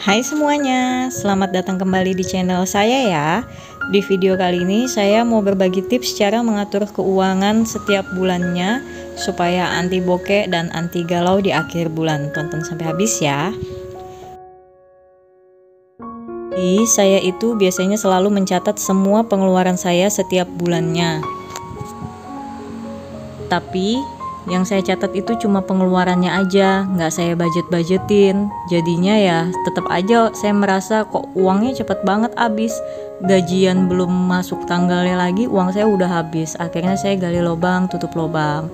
Hai semuanya, selamat datang kembali di channel saya ya. Di video kali ini saya mau berbagi tips cara mengatur keuangan setiap bulannya supaya anti bokeh dan anti galau di akhir bulan. Tonton sampai habis ya. Jadi saya itu biasanya selalu mencatat semua pengeluaran saya setiap bulannya. Tapi yang saya catat itu cuma pengeluarannya aja, nggak saya budget-budgetin. Jadinya ya tetap aja saya merasa kok uangnya cepet banget habis. Gajian belum masuk tanggalnya lagi uang saya udah habis. Akhirnya saya gali lubang tutup lubang.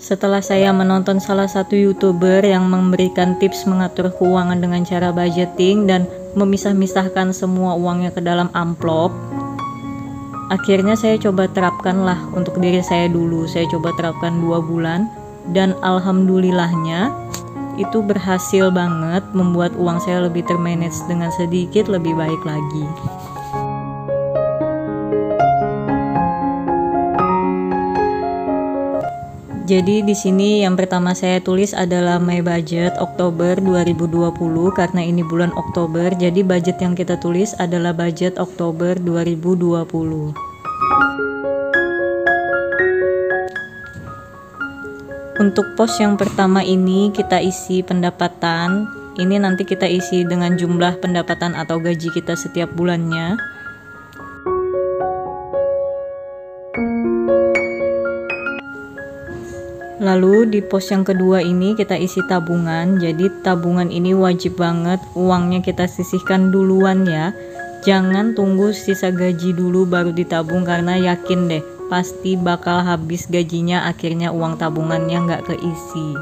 Setelah saya menonton salah satu YouTuber yang memberikan tips mengatur keuangan dengan cara budgeting dan memisah-misahkan semua uangnya ke dalam amplop, akhirnya saya coba terapkan lah untuk diri saya dulu. Saya coba terapkan 2 bulan dan alhamdulillahnya itu berhasil banget membuat uang saya lebih termanage dengan sedikit lebih baik lagi. Jadi di sini yang pertama saya tulis adalah my budget Oktober 2020 karena ini bulan Oktober. Jadi budget yang kita tulis adalah budget Oktober 2020. Untuk pos yang pertama ini kita isi pendapatan. Ini nanti kita isi dengan jumlah pendapatan atau gaji kita setiap bulannya. Lalu di pos yang kedua ini kita isi tabungan. Jadi tabungan ini wajib banget uangnya kita sisihkan duluan ya. Jangan tunggu sisa gaji dulu baru ditabung karena yakin deh pasti bakal habis gajinya, akhirnya uang tabungannya nggak keisi.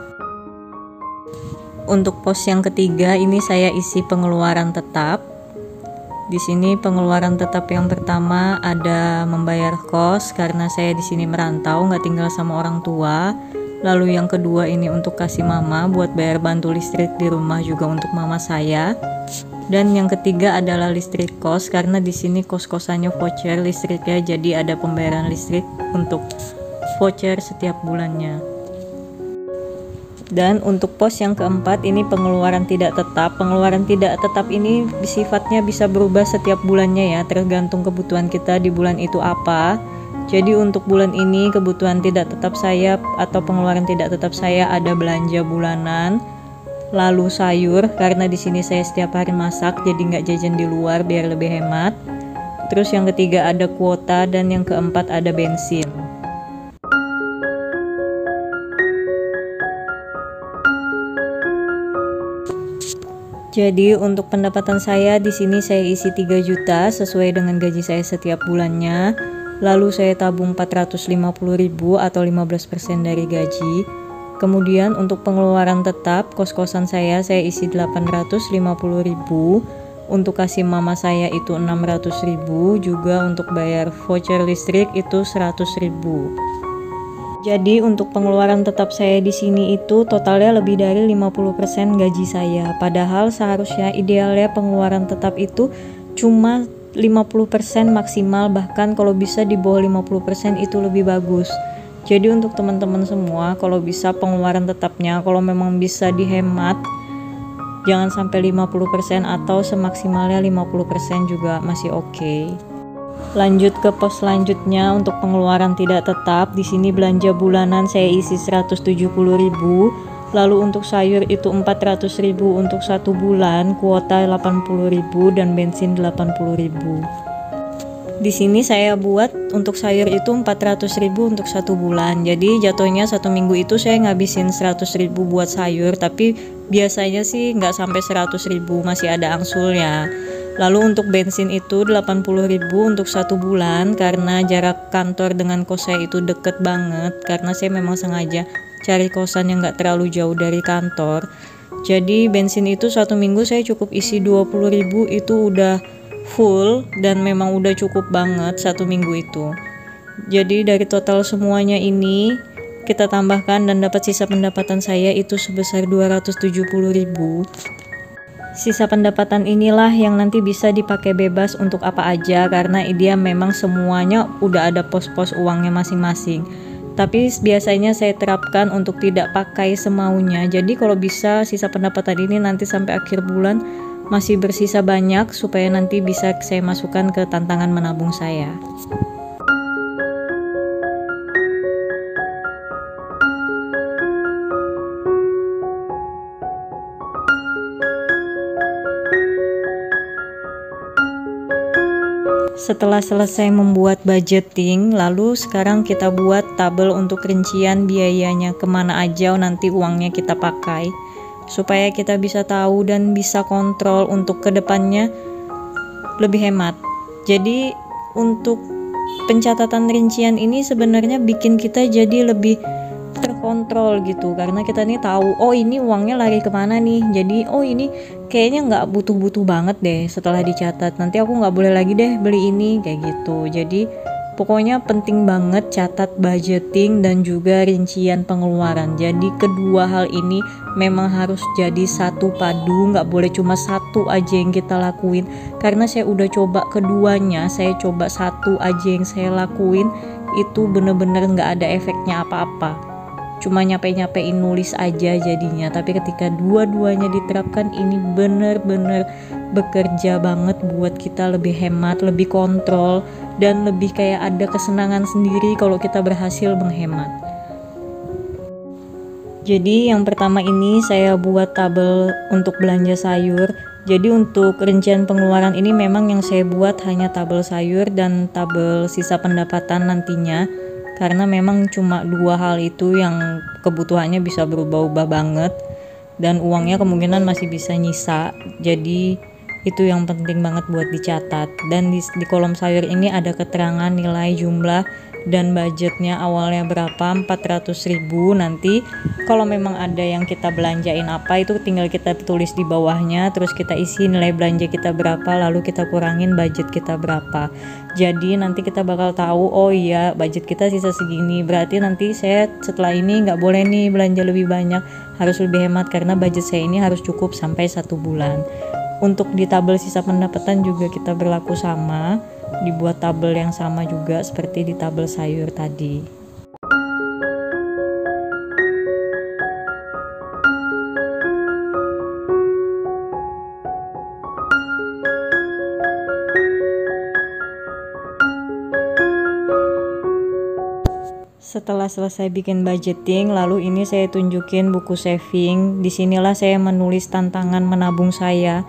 Untuk pos yang ketiga ini saya isi pengeluaran tetap. Di sini pengeluaran tetap yang pertama ada membayar kos karena saya di sini merantau nggak tinggal sama orang tua. Lalu yang kedua ini untuk kasih mama buat bayar bantu listrik di rumah juga untuk mama saya. Dan yang ketiga adalah listrik kos karena di sini kos-kosannya voucher listriknya, jadi ada pembayaran listrik untuk voucher setiap bulannya. Dan untuk pos yang keempat ini pengeluaran tidak tetap. Pengeluaran tidak tetap ini sifatnya bisa berubah setiap bulannya ya, tergantung kebutuhan kita di bulan itu apa. Jadi untuk bulan ini kebutuhan tidak tetap saya atau pengeluaran tidak tetap saya ada belanja bulanan, lalu sayur karena di sini saya setiap hari masak jadi nggak jajan di luar biar lebih hemat. Terus yang ketiga ada kuota dan yang keempat ada bensin. Jadi untuk pendapatan saya di sini saya isi 3 juta sesuai dengan gaji saya setiap bulannya. Lalu saya tabung 450.000 atau 15% dari gaji. Kemudian untuk pengeluaran tetap kos-kosan saya isi 850.000. Untuk kasih mama saya itu 600.000, juga untuk bayar voucher listrik itu 100.000. Jadi untuk pengeluaran tetap saya di sini itu totalnya lebih dari 50% gaji saya. Padahal seharusnya idealnya pengeluaran tetap itu cuma 50% maksimal, bahkan kalau bisa di bawah 50% itu lebih bagus. Jadi untuk teman-teman semua kalau bisa pengeluaran tetapnya kalau memang bisa dihemat jangan sampai 50% atau semaksimalnya 50% juga masih oke. Lanjut ke pos selanjutnya untuk pengeluaran tidak tetap. Di sini belanja bulanan saya isi 170.000. Lalu untuk sayur itu 400.000 untuk 1 bulan, kuota 80.000 dan bensin 80.000. Di sini saya buat untuk sayur itu 400.000 untuk 1 bulan. Jadi jatuhnya 1 minggu itu saya ngabisin 100.000 buat sayur, tapi biasanya sih nggak sampai 100.000, masih ada angsulnya. Lalu untuk bensin itu 80.000 untuk 1 bulan karena jarak kantor dengan kos saya itu deket banget karena saya memang sengaja cari kosan yang gak terlalu jauh dari kantor. Jadi bensin itu 1 minggu saya cukup isi 20.000 itu udah full dan memang udah cukup banget 1 minggu itu. Jadi dari total semuanya ini kita tambahkan dan dapat sisa pendapatan saya itu sebesar 270.000. Sisa pendapatan inilah yang nanti bisa dipakai bebas untuk apa aja karena dia memang semuanya udah ada pos-pos uangnya masing-masing. Tapi biasanya saya terapkan untuk tidak pakai semaunya. Jadi kalau bisa sisa pendapatan ini nanti sampai akhir bulan masih bersisa banyak, supaya nanti bisa saya masukkan ke tantangan menabung saya. Setelah selesai membuat budgeting, lalu sekarang kita buat tabel untuk rincian biayanya, kemana aja nanti uangnya kita pakai, supaya kita bisa tahu dan bisa kontrol untuk kedepannya lebih hemat. Jadi untuk pencatatan rincian ini sebenarnya bikin kita jadi lebih terkontrol gitu, karena kita nih tahu, oh ini uangnya lari kemana nih. Jadi oh ini kayaknya nggak butuh-butuh banget deh, setelah dicatat nanti aku nggak boleh lagi deh beli ini, kayak gitu. Jadi pokoknya penting banget catat budgeting dan juga rincian pengeluaran. Jadi kedua hal ini memang harus jadi satu padu, nggak boleh cuma satu aja yang kita lakuin. Karena saya udah coba keduanya, saya coba satu aja yang saya lakuin, itu bener-bener nggak ada efeknya apa-apa, cuma nyape-nyapein nulis aja jadinya. Tapi ketika dua-duanya diterapkan, ini bener-bener bekerja banget buat kita lebih hemat, lebih kontrol, dan lebih kayak ada kesenangan sendiri kalau kita berhasil menghemat. Jadi yang pertama ini saya buat tabel untuk belanja sayur. Jadi untuk rincian pengeluaran ini memang yang saya buat hanya tabel sayur dan tabel sisa pendapatan nantinya, karena memang cuma dua hal itu yang kebutuhannya bisa berubah-ubah banget dan uangnya kemungkinan masih bisa nyisa. Jadi itu yang penting banget buat dicatat. Dan di kolom sayur ini ada keterangan nilai, jumlah, dan budgetnya awalnya berapa, 400.000. Nanti kalau memang ada yang kita belanjain apa, itu tinggal kita tulis di bawahnya, terus kita isi nilai belanja kita berapa, lalu kita kurangin budget kita berapa. Jadi nanti kita bakal tahu, oh iya budget kita sisa segini, berarti nanti saya setelah ini nggak boleh nih belanja lebih banyak, harus lebih hemat karena budget saya ini harus cukup sampai 1 bulan. Untuk di tabel sisa pendapatan juga kita berlaku sama, dibuat tabel yang sama juga seperti di tabel sayur tadi. Setelah selesai bikin budgeting, lalu ini saya tunjukin buku saving. Disinilah saya menulis tantangan menabung saya.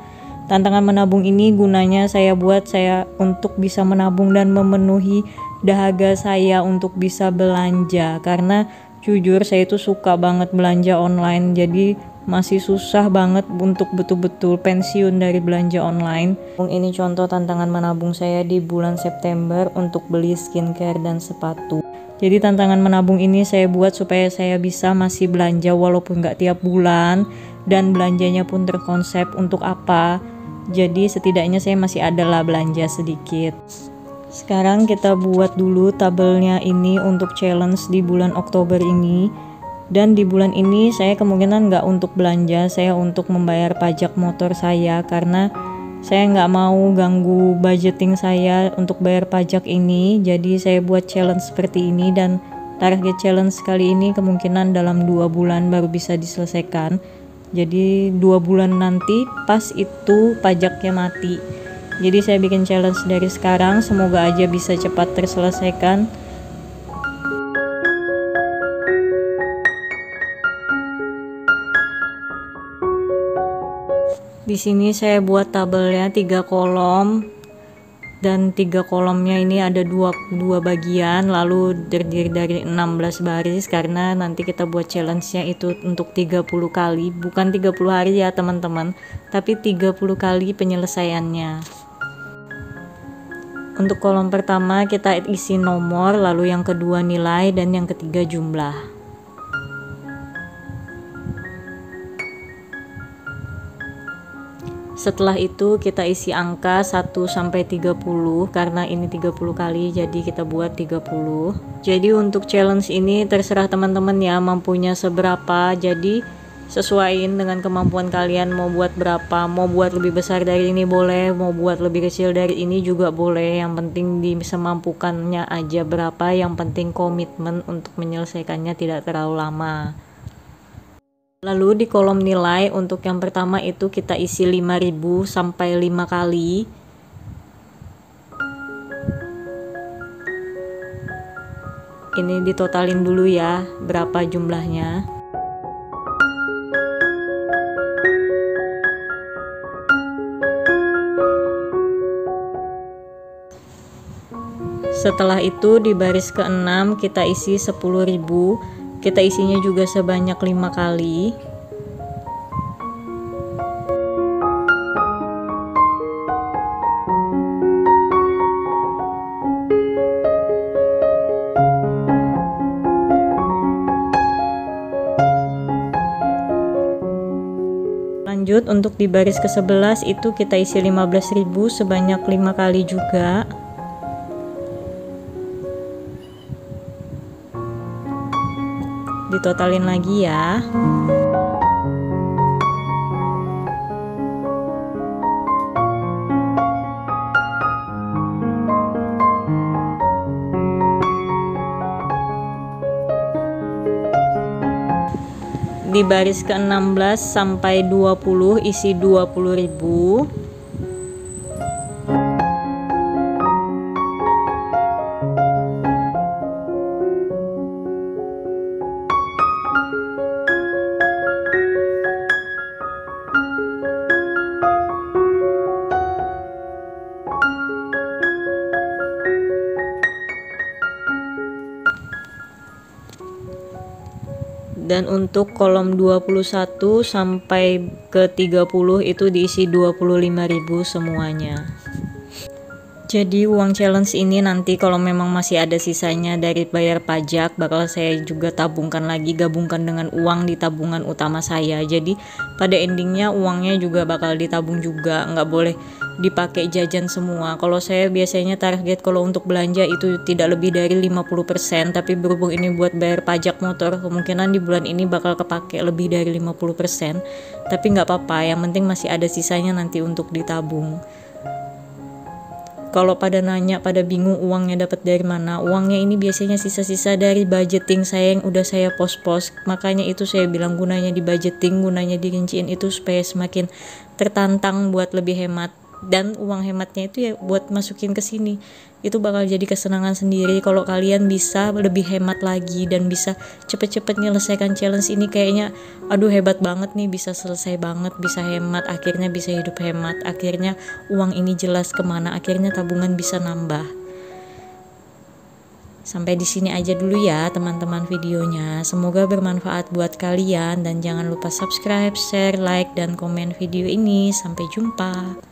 Tantangan menabung ini gunanya saya buat saya untuk bisa menabung dan memenuhi dahaga saya untuk bisa belanja. Karena jujur saya itu suka banget belanja online, jadi masih susah banget untuk betul-betul pensiun dari belanja online. Ini contoh tantangan menabung saya di bulan September untuk beli skincare dan sepatu. Jadi tantangan menabung ini saya buat supaya saya bisa masih belanja walaupun gak tiap bulan, dan belanjanya pun terkonsep untuk apa. Jadi setidaknya saya masih ada lah belanja sedikit. Sekarang kita buat dulu tabelnya ini untuk challenge di bulan Oktober ini. Dan di bulan ini saya kemungkinan nggak untuk belanja, saya untuk membayar pajak motor saya, karena saya nggak mau ganggu budgeting saya untuk bayar pajak ini. Jadi saya buat challenge seperti ini, dan target challenge kali ini kemungkinan dalam 2 bulan baru bisa diselesaikan. Jadi 2 bulan nanti pas itu pajaknya mati. Jadi saya bikin challenge dari sekarang, semoga aja bisa cepat terselesaikan. Di sini saya buat tabelnya 3 kolom, dan 3 kolomnya ini ada dua bagian, lalu terdiri dari 16 baris, karena nanti kita buat challenge-nya itu untuk 30 kali, bukan 30 hari ya teman-teman, tapi 30 kali penyelesaiannya. Untuk kolom pertama kita isi nomor, lalu yang kedua nilai, dan yang ketiga jumlah. Setelah itu kita isi angka 1 sampai 30, karena ini 30 kali jadi kita buat 30. Jadi untuk challenge ini terserah teman-teman ya mampunya seberapa. Jadi sesuaiin dengan kemampuan kalian, mau buat berapa, mau buat lebih besar dari ini boleh, mau buat lebih kecil dari ini juga boleh, yang penting disemampukannya aja berapa, yang penting komitmen untuk menyelesaikannya tidak terlalu lama. Lalu di kolom nilai untuk yang pertama itu kita isi 5.000 sampai 5 kali. Ini ditotalin dulu ya berapa jumlahnya. Setelah itu di baris ke-6 kita isi 10.000, kita isinya juga sebanyak 5 kali. Lanjut untuk di baris ke-11 itu kita isi 15.000 sebanyak 5 kali juga. Ditotalin lagi ya. Di baris ke-16 sampai 20 isi 20.000. Dan untuk kolom 21 sampai ke 30 itu diisi 25.000 semuanya. Jadi uang challenge ini nanti kalau memang masih ada sisanya dari bayar pajak bakal saya juga tabungkan lagi, gabungkan dengan uang di tabungan utama saya. Jadi pada endingnya uangnya juga bakal ditabung juga, nggak boleh dipakai jajan semua. Kalau saya biasanya target kalau untuk belanja itu tidak lebih dari 50%, tapi berhubung ini buat bayar pajak motor, kemungkinan di bulan ini bakal kepake lebih dari 50%. Tapi nggak apa-apa, yang penting masih ada sisanya nanti untuk ditabung. Kalau pada nanya, pada bingung uangnya dapat dari mana, uangnya ini biasanya sisa-sisa dari budgeting saya yang udah saya pos-pos. Makanya itu saya bilang gunanya di budgeting, gunanya dirinciin itu supaya semakin tertantang buat lebih hemat. Dan uang hematnya itu ya buat masukin ke sini. Itu bakal jadi kesenangan sendiri kalau kalian bisa lebih hemat lagi dan bisa cepet-cepet menyelesaikan challenge ini. Kayaknya aduh hebat banget nih, bisa selesai banget, bisa hemat, akhirnya bisa hidup hemat, akhirnya uang ini jelas kemana, akhirnya tabungan bisa nambah. Sampai di sini aja dulu ya teman-teman videonya. Semoga bermanfaat buat kalian dan jangan lupa subscribe, share, like, dan komen video ini. Sampai jumpa.